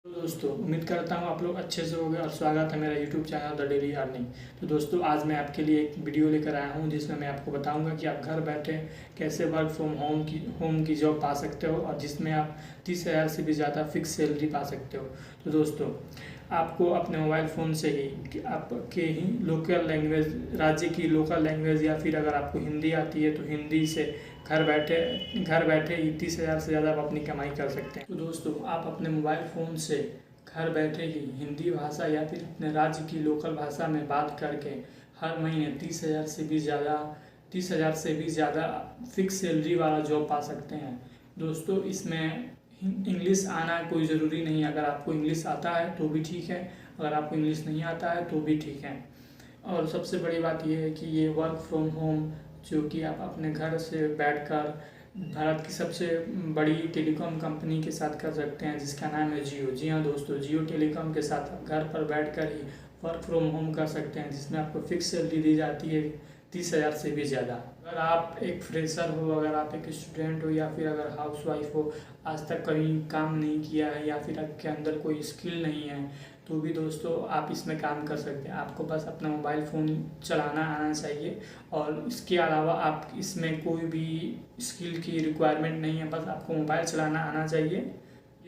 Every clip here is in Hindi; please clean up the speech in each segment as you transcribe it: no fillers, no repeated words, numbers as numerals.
तो दोस्तों उम्मीद करता हूँ आप लोग अच्छे से होंगे और स्वागत है मेरा YouTube channel the daily earning. तो दोस्तों आज मैं आपके लिए एक वीडियो लेकर आया हूँ जिसमें मैं आपको बताऊंगा कि आप घर बैठे कैसे वर्क फ्रॉम होम की जॉब पा सकते हो और जिसमें आप 30,000 से भी ज़्यादा फिक्स सैलरी पा सकते हो। तो दोस्तों आपको अपने मोबाइल फ़ोन से ही आपके ही लोकल लैंग्वेज राज्य की लोकल लैंग्वेज या फिर अगर आपको हिंदी आती है तो हिंदी से घर बैठे ही 30,000 से ज़्यादा आप अपनी कमाई कर सकते हैं। तो दोस्तों आप अपने मोबाइल फ़ोन से घर बैठे ही हिंदी भाषा या फिर अपने राज्य की लोकल भाषा में बात करके हर महीने 30,000 से भी ज़्यादा फिक्स सैलरी वाला जॉब पा सकते हैं। दोस्तों इसमें इंग्लिश आना कोई ज़रूरी नहीं है। अगर आपको इंग्लिश आता है तो भी ठीक है, अगर आपको इंग्लिश नहीं आता है तो भी ठीक है। और सबसे बड़ी बात यह है कि ये वर्क फ्रॉम होम जो कि आप अपने घर से बैठकर भारत की सबसे बड़ी टेलीकॉम कंपनी के साथ कर सकते हैं जिसका नाम है जियो। जी हाँ दोस्तों, जियो टेलीकॉम के साथ आप घर पर बैठकर ही वर्क फ्रॉम होम कर सकते हैं जिसमें आपको फिक्स सैलरी दी जाती है 30,000 से भी ज़्यादा। अगर आप एक फ्रेशर हो, अगर आप एक स्टूडेंट हो या फिर अगर हाउस वाइफ हो, आज तक कहीं काम नहीं किया है या फिर आपके अंदर कोई स्किल नहीं है तो भी दोस्तों आप इसमें काम कर सकते हैं। आपको बस अपना मोबाइल फ़ोन चलाना आना चाहिए और इसके अलावा आप इसमें कोई भी स्किल की रिक्वायरमेंट नहीं है, बस आपको मोबाइल चलाना आना चाहिए।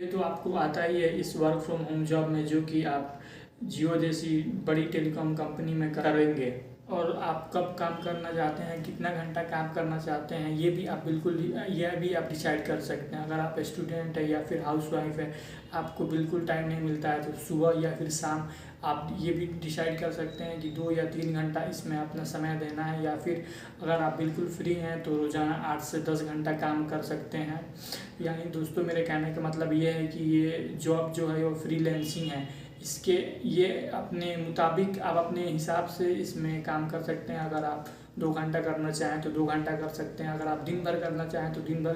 ये तो आपको आता ही है इस वर्क फ्रॉम होम जॉब में जो कि आप जियो जैसी बड़ी टेलीकॉम कंपनी में करेंगे। और आप कब काम करना चाहते हैं, कितना घंटा काम करना चाहते हैं, ये भी आप डिसाइड कर सकते हैं। अगर आप स्टूडेंट है या फिर हाउस वाइफ है, आपको बिल्कुल टाइम नहीं मिलता है तो सुबह या फिर शाम आप ये भी डिसाइड कर सकते हैं कि 2 या 3 घंटा इसमें अपना समय देना है। या फिर अगर आप बिल्कुल फ्री हैं तो रोज़ाना 8 से 10 घंटा काम कर सकते हैं। यानी दोस्तों मेरे कहने का मतलब ये है कि ये जॉब जो है वो फ्रीलैंसिंग है। इसके ये अपने मुताबिक आप अपने हिसाब से इसमें काम कर सकते हैं। अगर आप 2 घंटा करना चाहें तो 2 घंटा कर सकते हैं, अगर आप दिन भर करना चाहें तो दिन भर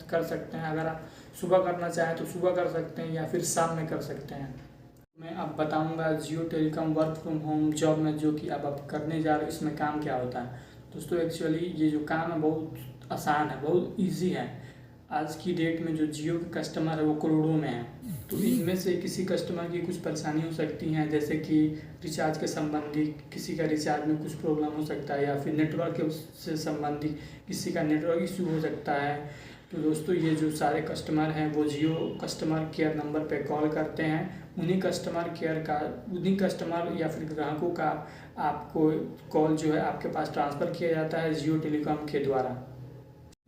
कर सकते हैं, अगर आप सुबह करना चाहें तो सुबह कर सकते हैं या फिर शाम में कर सकते हैं। मैं अब बताऊंगा Jio telecom work from home job में जो कि अब आप करने जा रहे हो इसमें काम क्या होता है। दोस्तों एक्चुअली ये जो काम है बहुत आसान है, बहुत इजी है। आज की डेट में जो जियो के कस्टमर है वो करोड़ों में है। तो इनमें से किसी कस्टमर की कुछ परेशानी हो सकती हैं, जैसे कि रिचार्ज के संबंधी किसी का रिचार्ज में कुछ प्रॉब्लम हो सकता है या फिर नेटवर्क से संबंधी किसी का नेटवर्क इशू हो सकता है। तो दोस्तों ये जो सारे कस्टमर हैं वो जियो कस्टमर केयर नंबर पे कॉल करते हैं। उन्हीं कस्टमर या फिर ग्राहकों का आपको कॉल जो है आपके पास ट्रांसफ़र किया जाता है जियो टेलीकॉम के द्वारा,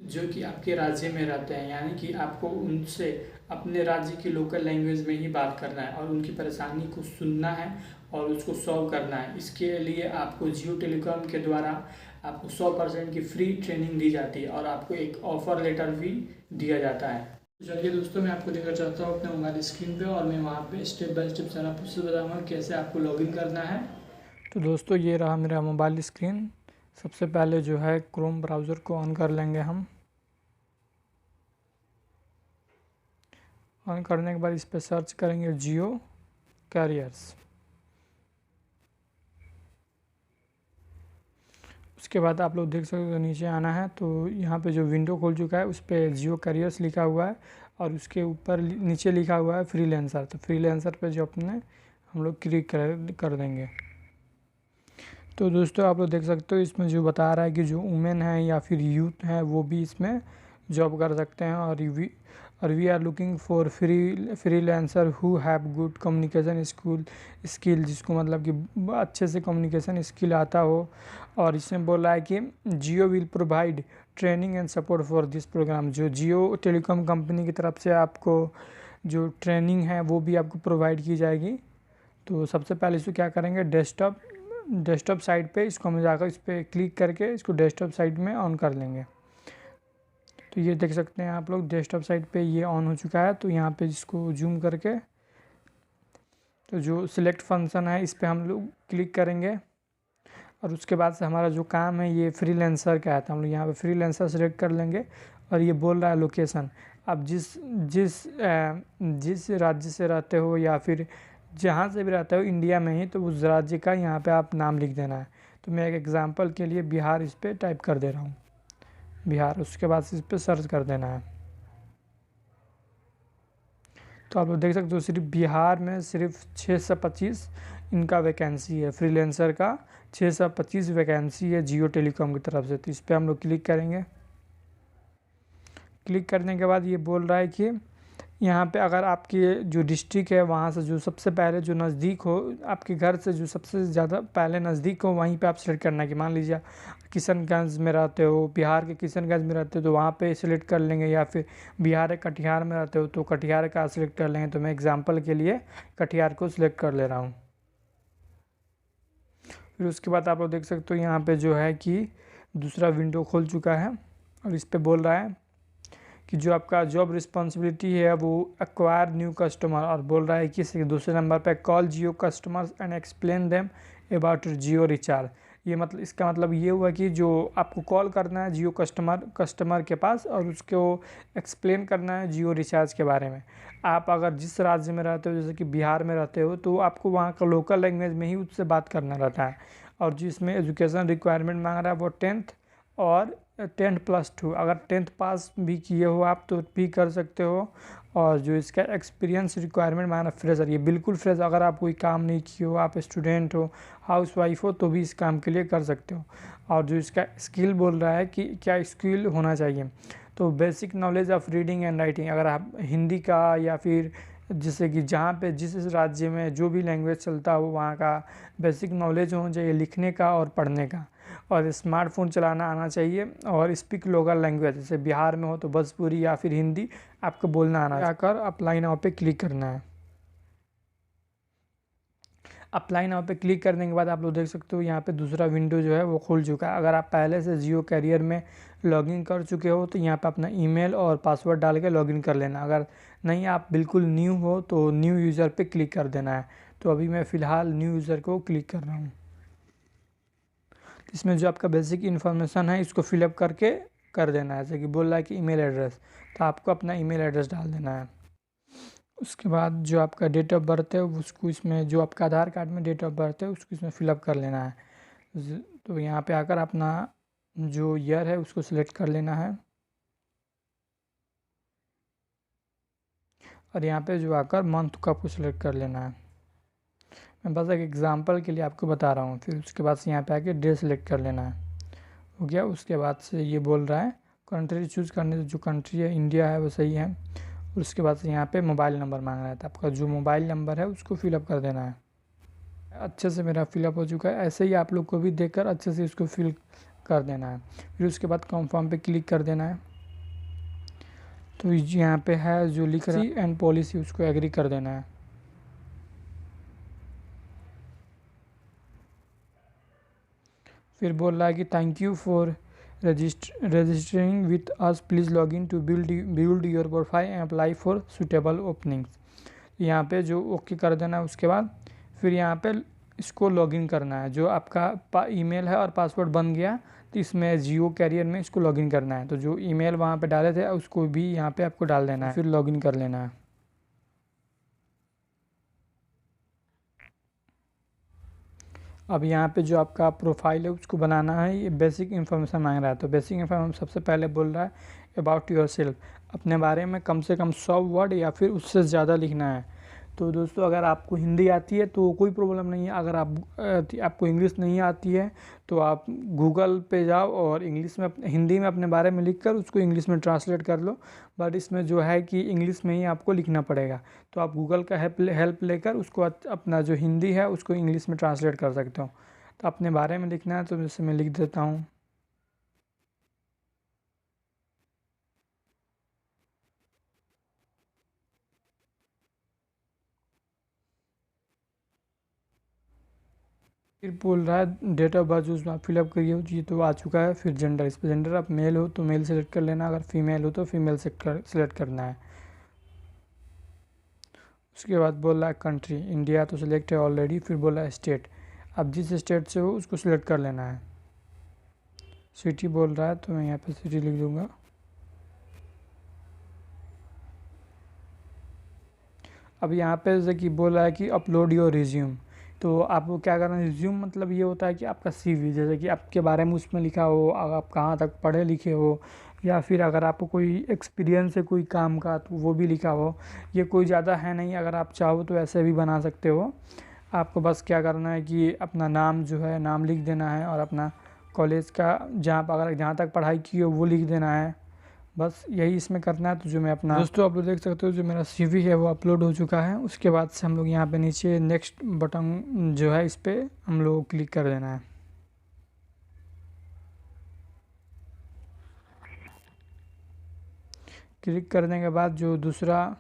जो कि आपके राज्य में रहते हैं। यानी कि आपको उनसे अपने राज्य की लोकल लैंग्वेज में ही बात करना है और उनकी परेशानी को सुनना है और उसको सॉल्व करना है। इसके लिए आपको जियो टेलीकॉम के द्वारा आपको 100% की फ्री ट्रेनिंग दी जाती है और आपको एक ऑफ़र लेटर भी दिया जाता है। तो चलिए दोस्तों मैं आपको दिखाना चाहता हूँ अपने मोबाइल स्क्रीन पे और मैं वहाँ पे स्टेप बाय स्टेप सारा प्रोसेस बताऊँगा कैसे आपको लॉगिन करना है। तो दोस्तों ये रहा मेरा मोबाइल स्क्रीन। सबसे पहले जो है क्रोम ब्राउज़र को ऑन कर लेंगे हम। ऑन करने के बाद इस पर सर्च करेंगे जियो कैरियर्स। उसके बाद आप लोग देख सकते हो नीचे आना है तो यहाँ पे जो विंडो खुल चुका है उस पर जियो कैरियर्स लिखा हुआ है और उसके ऊपर नीचे लिखा हुआ है फ्रीलांसर। तो फ्रीलांसर पे जो अपने हम लोग क्लिक कर देंगे। तो दोस्तों आप लोग देख सकते हो इसमें जो बता रहा है कि जो वुमेन है या फिर यूथ है वो भी इसमें जॉब कर सकते हैं। और we are looking for freelancer who have good communication skill, जिसको मतलब कि अच्छे से कम्युनिकेशन स्किल आता हो। और इसमें बोल रहा है कि Jio will provide training and support for this program. जो जियो टेलीकॉम कंपनी की तरफ से आपको जो ट्रेनिंग है वो भी आपको प्रोवाइड की जाएगी। तो सबसे पहले इसको क्या करेंगे, डेस्कटॉप साइट पे इसको हम जाकर इस पर क्लिक करके इसको डेस्कटॉप साइट में ऑन कर लेंगे। तो ये देख सकते हैं आप लोग डेस्कटॉप साइट पे ये ऑन हो चुका है। तो यहाँ पे इसको जूम करके तो जो सिलेक्ट फंक्शन है इस पर हम लोग क्लिक करेंगे और उसके बाद से हमारा जो काम है ये फ्रीलांसर का है तो हम लोग यहाँ पे फ्रीलांसर सेलेक्ट कर लेंगे। और ये बोल रहा है लोकेशन, आप जिस राज्य से रहते हो या फिर जहाँ से भी रहते हो इंडिया में ही, तो उस राज्य का यहाँ पे आप नाम लिख देना है। तो मैं एक एग्जांपल के लिए बिहार इस पर टाइप कर दे रहा हूँ, बिहार। उसके बाद इस पर सर्च कर देना है। तो आप लोग देख सकते हो सिर्फ बिहार में सिर्फ 625 इनका वैकेंसी है, फ्रीलांसर का 625 वैकेंसी है जियो टेलीकॉम की तरफ से। तो इस पर हम लोग क्लिक करेंगे। क्लिक करने के बाद ये बोल रहा है कि यहाँ पे अगर आपकी जो डिस्ट्रिक्ट है वहाँ से जो सबसे पहले जो नज़दीक हो, आपके घर से जो सबसे ज़्यादा पहले नज़दीक हो वहीं पे आप सेलेक्ट करना है। कि मान लीजिए किशनगंज में रहते हो, बिहार के किशनगंज में रहते हो तो वहाँ पे सेलेक्ट कर लेंगे, या फिर बिहार के कटिहार में रहते हो तो कटिहार का सिलेक्ट कर लेंगे। तो मैं एग्जाम्पल के लिए कटिहार को सिलेक्ट कर ले रहा हूँ। फिर उसके बाद आप लोग देख सकते हो यहाँ पर जो है कि दूसरा विंडो खोल चुका है और इस पर बोल रहा है कि जो आपका जॉब रिस्पॉन्सिबिलिटी है वो एक्वायर न्यू कस्टमर, और बोल रहा है कि दूसरे नंबर पे call Jio customers and explain them about Jio recharge. ये मतलब इसका मतलब ये हुआ कि जो आपको कॉल करना है जियो कस्टमर के पास और उसको एक्सप्लेन करना है जियो रिचार्ज के बारे में। आप अगर जिस राज्य में रहते हो, जैसे कि बिहार में रहते हो, तो आपको वहाँ का लोकल लैंग्वेज में ही उससे बात करना रहता है। और जिसमें एजुकेशन रिक्वायरमेंट मांग रहा है वो 10th और 10+2, अगर 10th पास भी किए हो आप तो भी कर सकते हो। और जो इसका एक्सपीरियंस रिक्वायरमेंट माना फ्रेशर, ये बिल्कुल फ्रेश, अगर आप कोई काम नहीं किए हो, आप स्टूडेंट हो, हाउसवाइफ हो, तो भी इस काम के लिए कर सकते हो। और जो इसका स्किल बोल रहा है कि क्या स्किल होना चाहिए, तो basic knowledge of reading and writing, अगर आप हिंदी का या फिर जैसे कि जहाँ पे जिस राज्य में जो भी लैंग्वेज चलता हो वहाँ का बेसिक नॉलेज होना चाहिए लिखने का और पढ़ने का। और स्मार्टफोन चलाना आना चाहिए और स्पीक लोकल लैंग्वेज, जैसे बिहार में हो तो भोजपुरी या फिर हिंदी आपको बोलना आना। आकर अप्लाई नाउ पे क्लिक करना है। अप्लाई नाउ पे क्लिक करने के बाद आप लोग देख सकते हो यहाँ पे दूसरा विंडो जो है वो खुल चुका है। अगर आप पहले से जियो कैरियर में लॉगिन कर चुके हो तो यहाँ पे अपना ईमेल और पासवर्ड डाल के लॉगिन कर लेना। अगर नहीं, आप बिल्कुल न्यू हो तो न्यू यूज़र पे क्लिक कर देना है। तो अभी मैं फ़िलहाल न्यू यूज़र को क्लिक कर रहा हूँ। इसमें जो आपका बेसिक इन्फॉर्मेशन है इसको फिलअप करके कर देना है। जैसे कि बोल रहा है कि ईमेल एड्रेस, तो आपको अपना ईमेल एड्रेस डाल देना है। उसके बाद जो आपका डेट ऑफ बर्थ है उसको इसमें, जो आपका आधार कार्ड में डेट ऑफ बर्थ है उसको इसमें फिलअप कर लेना है। तो यहाँ पे आकर अपना जो ईयर है उसको सिलेक्ट कर लेना है। और यहाँ पे जो आकर मंथ को आपको सिलेक्ट कर लेना है। मैं बस एक एग्जांपल के लिए आपको बता रहा हूँ। फिर उसके बाद से यहाँ पे आके डे सेलेक्ट कर लेना है। हो गया। उसके बाद से ये बोल रहा है कंट्री चूज़ करने से, जो कंट्री है इंडिया है वो सही है। उसके बाद से यहाँ पे मोबाइल नंबर मांग रहा है, तो आपका जो मोबाइल नंबर है उसको फिलअप कर देना है। अच्छे से मेरा फिलअप हो चुका है। ऐसे ही आप लोग को भी देखकर अच्छे से इसको फिल कर देना है। फिर उसके बाद कन्फर्म पे क्लिक कर देना है। तो यहाँ पे है जो लिख रहा है एंड पॉलिसी, उसको एग्री कर देना है। फिर बोल रहा है कि thank you for registering with us, please log in to build your profile and apply for suitable openings. यहाँ पे जो ओके कर देना है। उसके बाद फिर यहाँ पे इसको लॉगिन करना है। जो आपका ईमेल है और पासवर्ड बन गया तो इसमें जियो कैरियर में इसको लॉगिन करना है। तो जो ईमेल वहाँ पे डाले थे उसको भी यहाँ पे आपको डाल देना है, फिर लॉगिन कर लेना है। अब यहाँ पे जो आपका प्रोफाइल है उसको बनाना है। ये बेसिक इन्फॉर्मेशन मांग रहा है। तो बेसिक इन्फॉर्मेशन सबसे पहले बोल रहा है अबाउट योर सेल्फ, अपने बारे में कम से कम 100 वर्ड या फिर उससे ज़्यादा लिखना है। तो दोस्तों अगर आपको हिंदी आती है तो कोई प्रॉब्लम नहीं है। अगर आपको इंग्लिश नहीं आती है तो आप गूगल पे जाओ और इंग्लिश में हिंदी में अपने बारे में लिखकर उसको इंग्लिश में ट्रांसलेट कर लो। बट इसमें जो है कि इंग्लिश में ही आपको लिखना पड़ेगा। तो आप गूगल का हेल्प लेकर उसको अपना जो हिंदी है उसको इंग्लिश में ट्रांसलेट कर सकते हो। तो अपने बारे में लिखना है, तो जैसे मैं लिख देता हूँ। फिर बोल रहा है डेट ऑफ बर्थ उसमें आप फिलअप करिए, ये तो आ चुका है। फिर जेंडर, इस पर जेंडर आप मेल हो तो मेल सेलेक्ट कर लेना, अगर फीमेल हो तो फीमेल सेलेक्ट करना है। उसके बाद बोल रहा है कंट्री, इंडिया तो सिलेक्ट है ऑलरेडी। फिर बोला है स्टेट, आप जिस स्टेट से हो उसको सिलेक्ट कर लेना है। सिटी बोल रहा है तो मैं यहाँ पे सिटी लिख दूँगा। अब यहाँ पे जैसे कि बोल रहा है कि अपलोड योर रिज्यूम, तो आपको क्या करना है। रिज्यूम मतलब ये होता है कि आपका सीवी, जैसे कि आपके बारे में उसमें लिखा हो, आप कहाँ तक पढ़े लिखे हो, या फिर अगर आपको कोई एक्सपीरियंस है कोई काम का तो वो भी लिखा हो। ये कोई ज़्यादा है नहीं, अगर आप चाहो तो ऐसे भी बना सकते हो। आपको बस क्या करना है कि अपना नाम जो है नाम लिख देना है और अपना कॉलेज का जहाँ तक पढ़ाई की हो वो लिख देना है। बस यही इसमें करना है। तो जो मैं अपना दोस्तों आप लोग देख सकते हो जो मेरा CV है वो अपलोड हो चुका है। उसके बाद से हम लोग यहाँ पे नीचे नेक्स्ट बटन जो है इस पर हम लोग क्लिक कर देना है। क्लिक करने के बाद जो दूसरा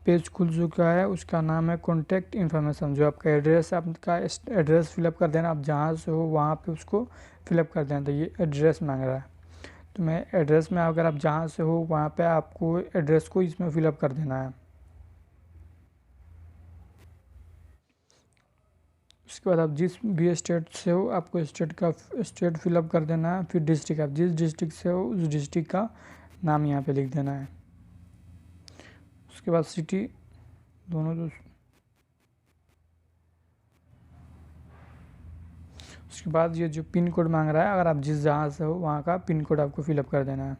पेज खुल चुका है उसका नाम है कॉन्टैक्ट इन्फॉर्मेशन। जो आपका एड्रेस है आपका एड्रेस फिलअप कर देना। आप जहाँ से हो वहाँ पे उसको फिलअप कर देना। तो ये एड्रेस मांग रहा है, तो मैं एड्रेस में अगर आप जहाँ से हो वहाँ पे आपको एड्रेस को इसमें फिलअप कर देना है। उसके बाद आप जिस भी स्टेट से हो आपको स्टेट फिलअप कर देना है। फिर डिस्ट्रिक्ट, आप जिस डिस्ट्रिक्ट से हो उस डिस्ट्रिक्ट का नाम यहाँ पे लिख देना है। उसके बाद सिटी दोनों उसके बाद ये जो पिन कोड मांग रहा है अगर आप जिस जहाँ से हो वहाँ का पिन कोड आपको फिलअप कर देना है।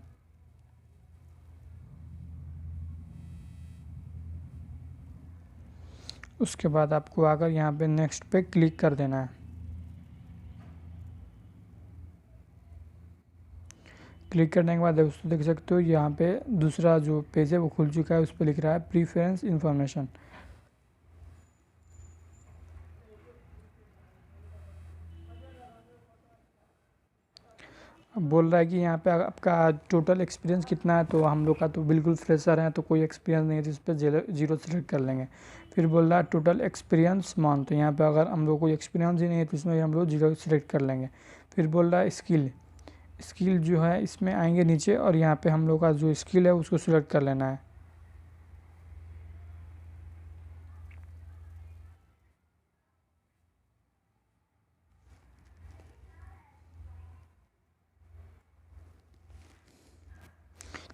उसके बाद आपको आकर यहाँ पे नेक्स्ट पे क्लिक कर देना है। क्लिक करने के बाद दोस्तों देख सकते हो यहाँ पे दूसरा जो पेज है वो खुल चुका है। उस पर लिख रहा है प्रीफरेंस इन्फॉर्मेशन। अब बोल रहा है कि यहाँ पे आपका टोटल एक्सपीरियंस कितना है। तो हम लोग का तो बिल्कुल फ्रेशर है तो कोई एक्सपीरियंस नहीं है, तो इस पर जीरो सेलेक्ट कर लेंगे। फिर बोल रहा है टोटल एक्सपीरियंस मंथ। तो यहाँ पे अगर हम लोग कोई एक्सपीरियंस ही नहीं है तो इसमें हम लोग जीरो सेलेक्ट कर लेंगे। फिर बोल रहा है स्किल जो है इसमें आएंगे नीचे और यहाँ पे हम लोग का जो स्किल है उसको सिलेक्ट कर लेना है।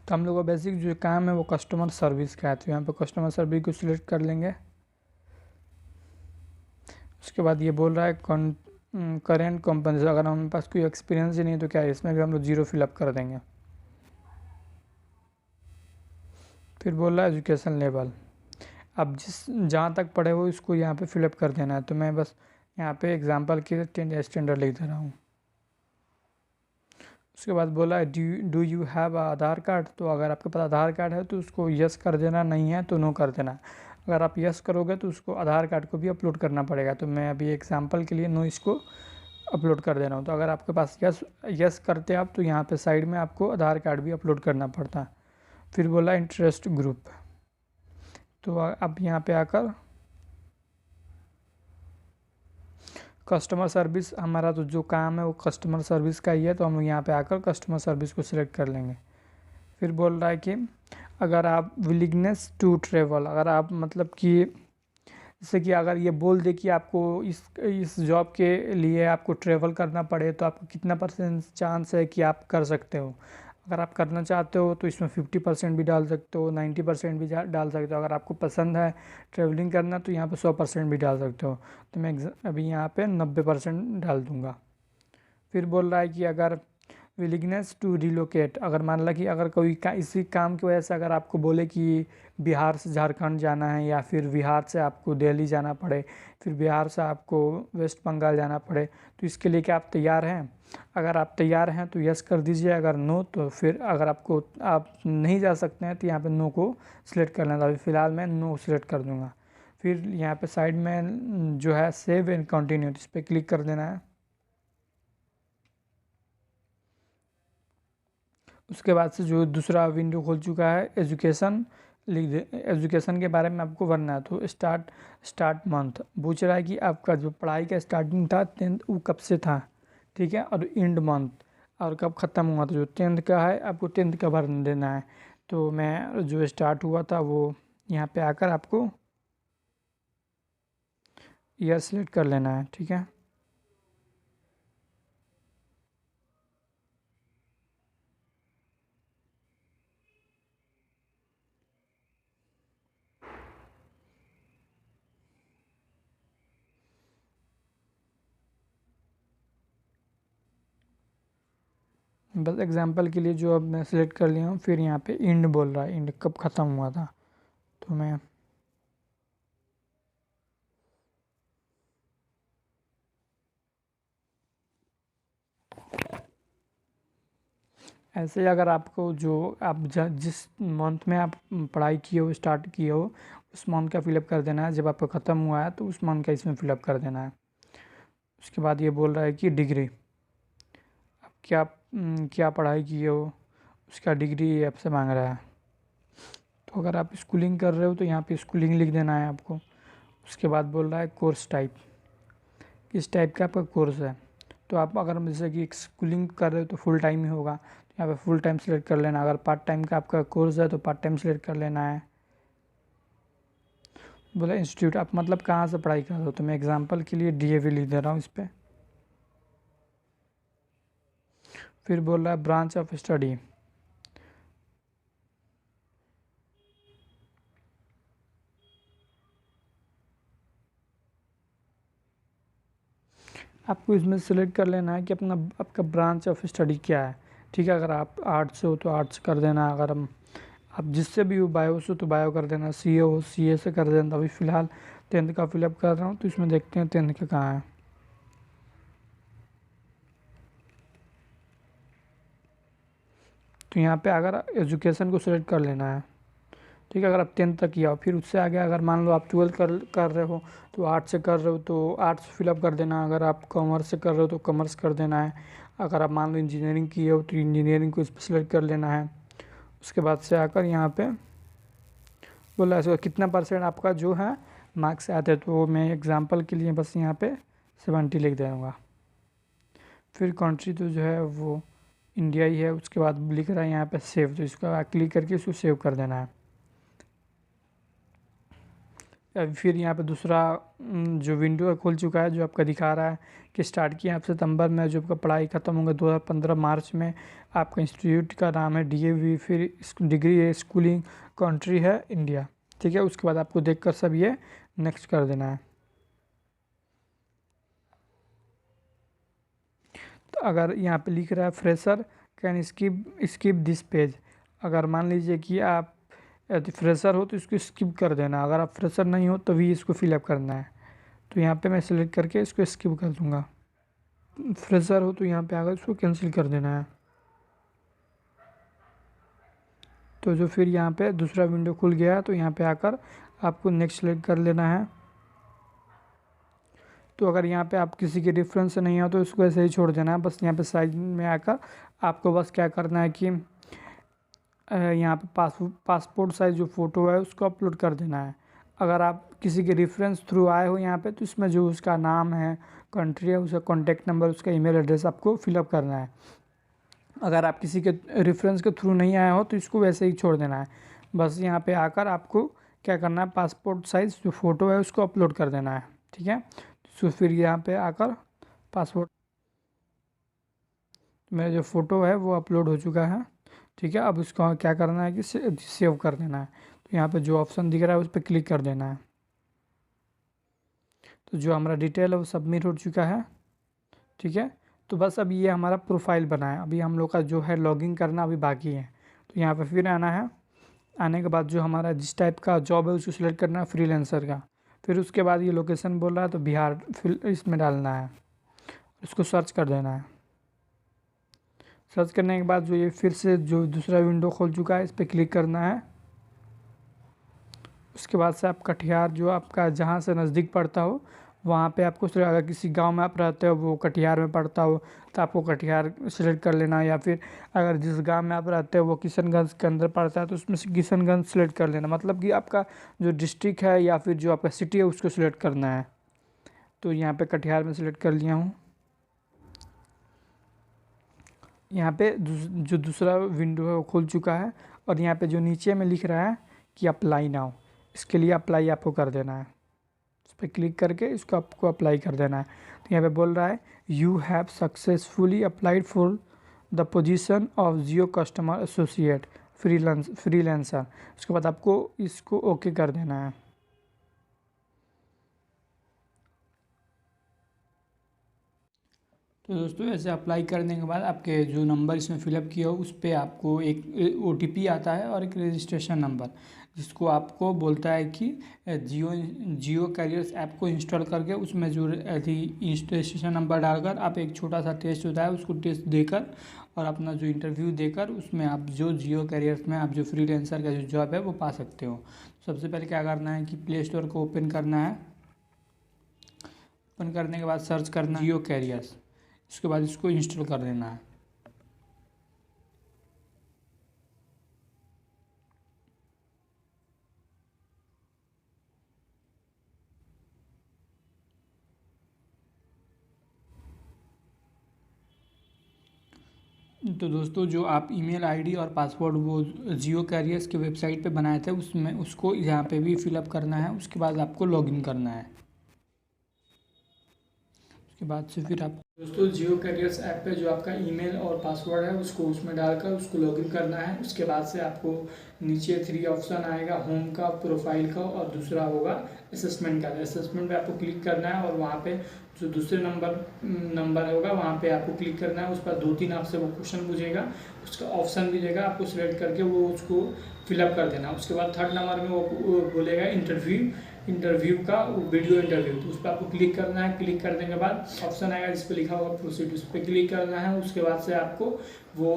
तो हम लोग का बेसिक जो काम है वो कस्टमर सर्विस का है, तो यहाँ पे कस्टमर सर्विस को सिलेक्ट कर लेंगे। उसके बाद ये बोल रहा है करेंट कंपनी। अगर हमारे पास कोई एक्सपीरियंस ही नहीं है तो क्या है, इसमें भी हम लोग जीरो फिलअप कर देंगे। फिर बोल रहा है एजुकेशन लेवल। अब जहाँ तक पढ़े हो इसको यहाँ पे फिलअप कर देना है। तो मैं बस यहाँ पे एग्जांपल के 10 स्टैंडर्ड लिख दे रहा हूँ। उसके बाद बोला है do you have Aadhaar card. तो अगर आपके पास आधार कार्ड है तो उसको यस कर देना, नहीं है तो नो कर देना। अगर आप यस करोगे तो उसको आधार कार्ड को भी अपलोड करना पड़ेगा। तो मैं अभी एग्जांपल के लिए नो इसको अपलोड कर दे रहा हूँ। तो अगर आपके पास यस करते आप तो यहाँ पे साइड में आपको आधार कार्ड भी अपलोड करना पड़ता। फिर बोला इंटरेस्ट ग्रुप। तो अब यहाँ पे आकर कस्टमर सर्विस, हमारा तो जो काम है वो कस्टमर सर्विस का ही है, तो हम यहाँ पे आकर कस्टमर सर्विस को सिलेक्ट कर लेंगे। फिर बोल रहा है कि अगर आप विलिंगनेस टू ट्रेवल, अगर आप मतलब कि जैसे कि अगर ये बोल दे कि आपको इस जॉब के लिए आपको ट्रेवल करना पड़े तो आपको कितना % चांस है कि आप कर सकते हो। अगर आप करना चाहते हो तो इसमें 50% भी डाल सकते हो, 90% भी डाल सकते हो। अगर आपको पसंद है ट्रैवलिंग करना तो यहाँ पे 100% भी डाल सकते हो। तो मैं अभी यहाँ पे 90% डाल दूँगा। फिर बोल रहा है कि अगर विलिंगनेस टू रिलोकेट, अगर मान ला कि अगर कोई इसी काम की वजह से अगर आपको बोले कि बिहार से झारखंड जाना है या फिर बिहार से आपको दिल्ली जाना पड़े, फिर बिहार से आपको वेस्ट बंगाल जाना पड़े, तो इसके लिए क्या आप तैयार हैं? अगर आप तैयार हैं तो यस कर दीजिए, अगर नो तो फिर अगर आप नहीं जा सकते हैं तो यहाँ पे नो को सिलेक्ट कर लेना। अभी फ़िलहाल मैं नो सिलेक्ट कर दूँगा। फिर यहाँ पे साइड में जो है सेव एंड कंटिन्यू, इस पर क्लिक कर देना है। उसके बाद से जो दूसरा विंडो खोल चुका है एजुकेशन, लिख दे एजुकेशन के बारे में आपको भरना है। तो स्टार्ट मंथ पूछ रहा है कि आपका जो पढ़ाई का स्टार्टिंग था 10th वो कब से था, ठीक है, और एंड मंथ और कब ख़त्म हुआ। तो जो 10th का है आपको 10th का भर देना है। तो मैं जो स्टार्ट हुआ था वो यहाँ पे आकर आपको ईयर सेलेक्ट कर लेना है, ठीक है। बस एग्जांपल के लिए जो अब मैं सिलेक्ट कर लिया हूँ। फिर यहाँ पे इंड बोल रहा है, इंड कब ख़त्म हुआ था, तो मैं ऐसे ही अगर आपको जो आप जिस मंथ में आप पढ़ाई किए हो, स्टार्ट किए हो, उस मंथ का फिलअप कर देना है। जब आपका ख़त्म हुआ है तो उस मंथ का इसमें फिलअप कर देना है। उसके बाद ये बोल रहा है कि डिग्री, आप क्या पढ़ाई किए हो, उसका डिग्री आपसे मांग रहा है। तो अगर आप स्कूलिंग कर रहे हो तो यहाँ पे स्कूलिंग लिख देना है आपको। उसके बाद बोल रहा है कोर्स टाइप, किस टाइप का आपका कोर्स है। तो आप अगर जैसे कि स्कूलिंग कर रहे हो तो फुल टाइम ही होगा, तो यहाँ पे फुल टाइम सेलेक्ट कर लेना। अगर पार्ट टाइम का आपका कोर्स है तो पार्ट टाइम सेलेक्ट कर लेना है। बोला इंस्टीट्यूट, आप मतलब कहाँ से पढ़ाई कर रहे हो, तो मैं एग्जांपल के लिए डीएवी लिख दे रहा हूँ इस पर। फिर बोल रहा है ब्रांच ऑफ स्टडी, आपको इसमें सेलेक्ट कर लेना है कि आपका ब्रांच ऑफ स्टडी क्या है। ठीक है, अगर आप आर्ट्स से हो तो आर्ट्स कर देना। अगर आप जिससे भी हो, बायो से तो बायो कर देना, सीए हो सीए से कर देना। अभी फ़िलहाल 10th का फिलअप कर रहा हूँ, तो इसमें देखते हैं 10th का कहाँ है। तो यहाँ पे अगर एजुकेशन को सिलेक्ट कर लेना है। ठीक है, अगर आप 10th तक किया हो, फिर उससे आगे अगर मान लो आप 12th कर रहे हो तो आर्ट्स से कर रहे हो तो आर्ट्स फिलअप कर देना। अगर आप कॉमर्स से कर रहे हो तो कॉमर्स कर देना है। अगर आप मान लो इंजीनियरिंग किए हो तो इंजीनियरिंग को सिलेक्ट कर लेना है। उसके बाद से आकर यहाँ पे बोला है कितना परसेंट आपका जो है मार्क्स आते हैं, तो मैं एग्जांपल के लिए बस यहाँ पे 70 लिख दूँगा। फिर कंट्री तो जो है वो इंडिया ही है। उसके बाद लिख रहा है यहाँ पे सेव, तो इसको क्लिक करके इसको सेव कर देना है। फिर यहाँ पे दूसरा जो विंडो खुल चुका है, जो आपका दिखा रहा है कि स्टार्ट किया आप सितंबर में, जो आपका पढ़ाई ख़त्म होगा 2015 मार्च में। आपका इंस्टीट्यूट का नाम है डीएवी, फिर डिग्री है स्कूलिंग, कंट्री है इंडिया। ठीक है, उसके बाद आपको देखकर सब ये नेक्स्ट कर देना है। तो अगर यहाँ पे लिख रहा है fresher can skip this page, अगर मान लीजिए कि आप यदि फ्रेशर हो तो इसको स्किप कर देना। अगर आप फ्रेशर नहीं हो तभी इसको फिलअप करना है। तो यहाँ पे मैं सेलेक्ट करके इसको स्किप कर दूँगा। फ्रेशर हो तो यहाँ पे आकर इसको कैंसिल कर देना है। तो जो फिर यहाँ पे दूसरा विंडो खुल गया है, तो यहाँ पे आकर आपको नेक्स्ट सेलेक्ट कर लेना है। तो अगर यहाँ पे आप किसी के रेफरेंस से नहीं हो तो इसको ऐसे ही छोड़ देना है। बस यहाँ पे साइज में आकर आपको बस क्या करना है कि यहाँ पे पासपोर्ट साइज जो फ़ोटो है उसको अपलोड कर देना है। अगर आप किसी के रेफरेंस थ्रू आए हो यहाँ पे, तो इसमें जो उसका नाम है, कंट्री है, उसका कॉन्टैक्ट नंबर, उसका ईमेल एड्रेस आपको फिलअप करना है। अगर आप किसी के रेफरेंस के थ्रू नहीं आए हो तो इसको वैसे ही छोड़ देना है। बस यहाँ पे आकर आपको क्या करना है, पासपोर्ट साइज़ जो फ़ोटो है उसको अपलोड कर देना है। ठीक है, तो फिर यहाँ पे आकर पासपोर्ट, मेरा जो फ़ोटो है वो अपलोड हो चुका है। ठीक है, अब उसको क्या करना है कि सेव कर देना है। तो यहाँ पे जो ऑप्शन दिख रहा है उस पर क्लिक कर देना है। तो जो हमारा डिटेल है वो सबमिट हो चुका है। ठीक है, तो बस अब ये हमारा प्रोफाइल बना है। अभी हम लोग का जो है लॉगिन करना अभी बाकी है। तो यहाँ पे फिर आना है। आने के बाद जो हमारा जिस टाइप का जॉब है उसको सिलेक्ट करना है, फ्रीलांसर का। फिर उसके बाद ये लोकेशन बोल रहा है तो बिहार फिर इसमें डालना है, उसको सर्च कर देना है। सर्च करने के बाद जो ये फिर से जो दूसरा विंडो खोल चुका है इस पर क्लिक करना है। उसके बाद से आप कटिहार जो आपका जहाँ से नज़दीक पड़ता हो वहाँ पे आपको अगर किसी गांव में आप रहते हो वो कटिहार में पड़ता हो तो आपको कटिहार सेलेक्ट कर लेना, या फिर अगर जिस गांव में आप रहते हो वो किशनगंज के अंदर पड़ता है तो उसमें से किशनगंज सेलेक्ट कर लेना। मतलब कि आपका जो डिस्ट्रिक्ट है या फिर जो आपका सिटी है उसको सिलेक्ट करना है। तो यहाँ पे कटिहार में सेलेक्ट कर लिया हूँ। यहाँ पे जो दूसरा विंडो है वो खुल चुका है, और यहाँ पे जो नीचे में लिख रहा है कि अप्लाई नाउ, इसके लिए अप्लाई आपको कर देना है। उस पर क्लिक करके इसको आपको अप्लाई कर देना है। तो यहाँ पे बोल रहा है you have successfully applied for the position of Jio customer associate freelancer. उसके बाद आपको इसको ओके कर देना है। तो दोस्तों ऐसे अप्लाई करने के बाद आपके जो नंबर इसमें फिलअप किया हो उस पर आपको एक OTP आता है और एक रजिस्ट्रेशन नंबर, जिसको आपको बोलता है कि जियो कैरियर्स ऐप को इंस्टॉल करके उसमें जो रजिस्ट्रेशन नंबर डालकर आप एक छोटा सा टेस्ट होता है उसको टेस्ट देकर और अपना जो इंटरव्यू देकर उसमें आप जो जियो कैरियर्स में आप जो फ्रीलांसर का जो जॉब है वो पा सकते हो। सबसे पहले क्या करना है कि प्ले स्टोर को ओपन करना है। ओपन करने के बाद सर्च करना जियो कैरियर्स, उसके बाद इसको इंस्टॉल कर देना है। तो दोस्तों जो आप ईमेल आईडी और पासवर्ड वो जियो कैरियर्स के वेबसाइट पे बनाए थे उसमें उसको यहाँ पे भी फिलअप करना है। उसके बाद आपको लॉगिन करना है। उसके बाद से फिर आप दोस्तों जियो कैरियर्स ऐप पे जो आपका ईमेल और पासवर्ड है उसको उसमें डालकर उसको लॉगिन करना है। उसके बाद से आपको नीचे 3 ऑप्शन आएगा, होम का, प्रोफाइल का और दूसरा होगा असेसमेंट का। असेसमेंट पे आपको क्लिक करना है और वहाँ पे जो दूसरे नंबर होगा वहाँ पे आपको क्लिक करना है। उस पर 2-3 आपसे वो क्वेश्चन पूछेगा, उसका ऑप्शन मिलेगा, आपको सिलेक्ट करके वो उसको फिलअप कर देना। उसके बाद 3rd नंबर में वो बोलेगा इंटरव्यू का वीडियो इंटरव्यू, तो उस पर आपको क्लिक करना है। क्लिक करने के बाद ऑप्शन आएगा जिस पे लिखा होगा प्रोसीड, उस पर क्लिक करना है। उसके बाद से आपको वो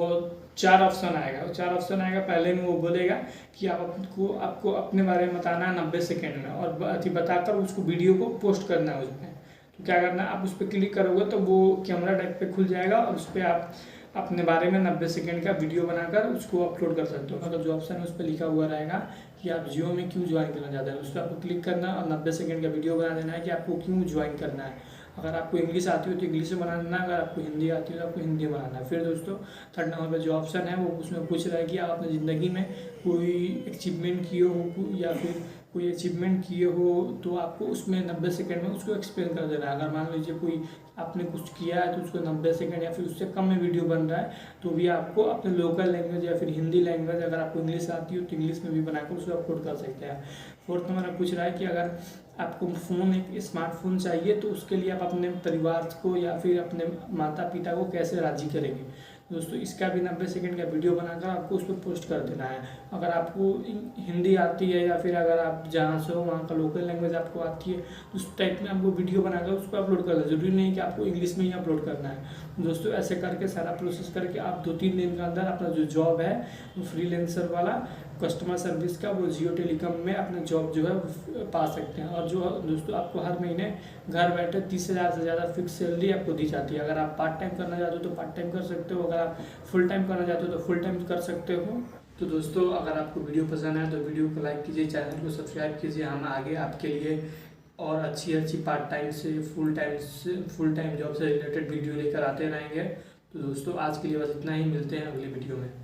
4 ऑप्शन आएगा। 4 ऑप्शन आएगा, पहले में वो बोलेगा कि आपको अपने बारे में बताना है 90 सेकेंड में और बताकर उसको वीडियो को पोस्ट करना है उसमें। तो क्या करना है, आप उस पर क्लिक करोगे तो वो कैमरा टाइप पे खुल जाएगा और उस पर आप अपने बारे में 90 सेकेंड का वीडियो बनाकर उसको अपलोड कर सकते हो। मतलब जो ऑप्शन है उस पर लिखा हुआ रहेगा कि आप जियो में क्यों ज्वाइन करना चाहते हैं, उस पर आपको क्लिक करना और 90 सेकेंड का वीडियो बना देना है कि आपको क्यों ज्वाइन करना है। अगर आपको इंग्लिश आती हो तो इंग्लिश में बना देना, अगर आपको हिंदी आती हो तो आपको हिंदी में बनाना है। फिर दोस्तों 3rd नंबर पर जो ऑप्शन है वो उसमें पूछ रहा है कि आप अपनी ज़िंदगी में कोई अचीवमेंट किए हो या फिर कोई अचीवमेंट किए हो तो आपको उसमें 90 सेकंड में उसको एक्सप्लेन कर देना है। अगर मान लीजिए कोई आपने कुछ किया है तो उसको 90 सेकंड या फिर उससे कम में वीडियो बन रहा है तो भी आपको अपने लोकल लैंग्वेज या फिर हिंदी लैंग्वेज, अगर आपको इंग्लिश आती हो तो इंग्लिश में भी बनाकर उसको अपलोड कर सकते हैं। 4th नंबर में पूछ रहा है कि अगर आपको एक स्मार्टफोन चाहिए तो उसके लिए आप अपने परिवार को या फिर अपने माता पिता को कैसे राजी करेंगे। दोस्तों इसका भी 90 सेकंड का वीडियो बनाकर आपको उस पर पोस्ट कर देना है। अगर आपको हिंदी आती है या फिर अगर आप जहाँ से हो वहाँ का लोकल लैंग्वेज आपको आती है तो उस टाइप में आपको वीडियो बनाकर उसको अपलोड करना है। ज़रूरी नहीं कि आपको इंग्लिश में ही अपलोड करना है। दोस्तों ऐसे करके सारा प्रोसेस करके आप 2-3 दिन के अंदर अपना जो जॉब है वो फ्रीलांसर वाला कस्टमर सर्विस का वो जियो टेलीकॉम में अपना जॉब जो है पा सकते हैं। और जो दोस्तों आपको हर महीने घर बैठे 30,000 से ज़्यादा फिक्स सैलरी आपको दी जाती है। अगर आप पार्ट टाइम करना चाहते हो तो पार्ट टाइम कर सकते हो, अगर आप फुल टाइम करना चाहते हो तो फुल टाइम कर सकते हो। तो दोस्तों अगर आपको वीडियो पसंद है तो वीडियो को लाइक कीजिए, चैनल को सब्सक्राइब कीजिए। हम आगे आपके लिए और अच्छी पार्ट टाइम से फुल टाइम जॉब से रिलेटेड वीडियो लेकर आते रहेंगे। तो दोस्तों आज के लिए बस इतना ही, मिलते हैं अगली वीडियो में।